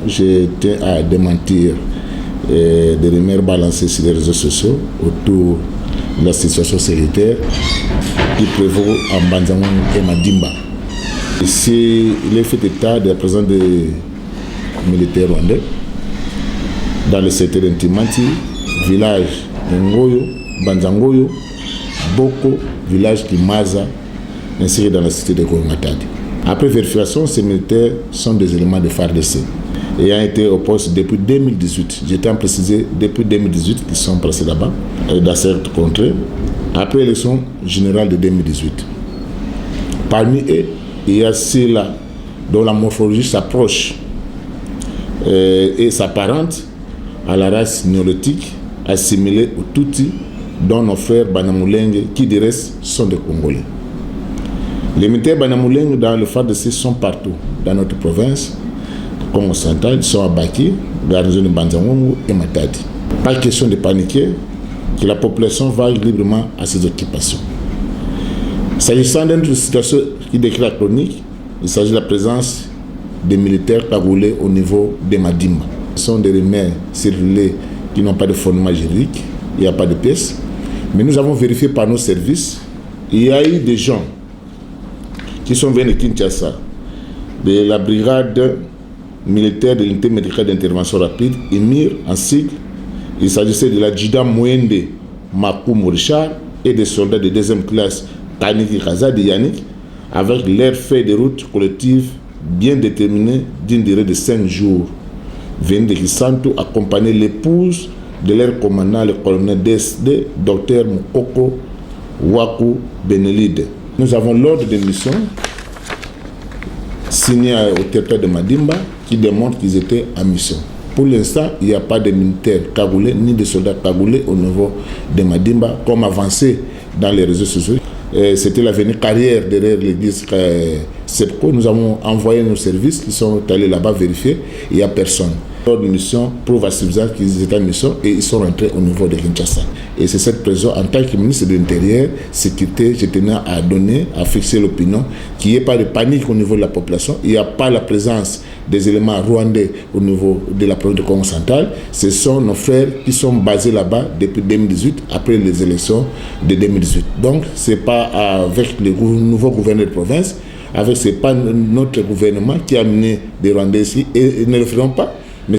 je tiens à démentir des rumeurs balancées sur les réseaux sociaux autour de la situation sécuritaire qui prévaut à Mbanzangoum et Madimba. Ici, il est fait état de la présence des militaires rwandais dans le secteur d'Intimanti, village Ngoyo, Banzangoyo, Boko, village Kimaza, ainsi que dans la cité de Gomatadi. Après vérification, ces militaires sont des éléments de FARDC ayant été au poste depuis 2018. J'ai tant précisé depuis 2018 qu'ils sont passés là-bas, dans cette contrée, après l'élection générale de 2018. Parmi eux, il y a ceux-là dont la morphologie s'approche et s'apparente à la race néolithique assimilée aux Tutsis, dont nos frères Banyamulenge, qui du reste sont des Congolais. Les militaires Banyamulenge dans le FARDC sont partout dans notre province, Congo central, ils sont à Baki, garnison de Banzangoum et Matadi. Pas question de paniquer, que la population vaille librement à ses occupations. S'agissant d'une situation qui décrit la chronique, il s'agit de la présence des militaires cagoulés au niveau de Madimba. Ce sont des rumeurs circulées qui n'ont pas de fondement juridique, il n'y a pas de pièces. Mais nous avons vérifié par nos services, il y a eu des gens qui sont venus de Kinshasa, de la brigade militaire de l'unité médicale d'intervention rapide, EMIR en sigle. Il s'agissait de l'adjudant Mwende Makoum Richard et des soldats de deuxième classe Taniki Kaza de Yannick, avec leur feuille de route collective bien déterminée d'une durée de 5 jours. Viennent de Kisantu accompagner l'épouse de leur commandant, le colonel DSD, Dr Mukoko Waku Benelide. Nous avons l'ordre de mission signé au territoire de Madimba qui démontre qu'ils étaient en mission. Pour l'instant, il n'y a pas de militaires cagoulés ni de soldats cagoulés au niveau de Madimba, comme avancé dans les réseaux sociaux. C'était l'avenir carrière derrière l'église SEPCO. Nous avons envoyé nos services qui sont allés là-bas vérifier. Il n'y a personne. L'ordre de mission prouve à suffisance qu'ils étaient en mission et ils sont rentrés au niveau de Kinshasa. Et c'est cette pression, en tant que ministre de l'Intérieur, sécurité, je tenais à donner, à fixer l'opinion, qu'il n'y ait pas de panique au niveau de la population. Il n'y a pas la présence des éléments rwandais au niveau de la province de Congo central. Ce sont nos frères qui sont basés là-bas depuis 2018, après les élections de 2018. Donc, ce n'est pas avec le nouveau gouverneur de province, ce n'est pas notre gouvernement qui a amené des Rwandais ici, et ils ne le feront pas.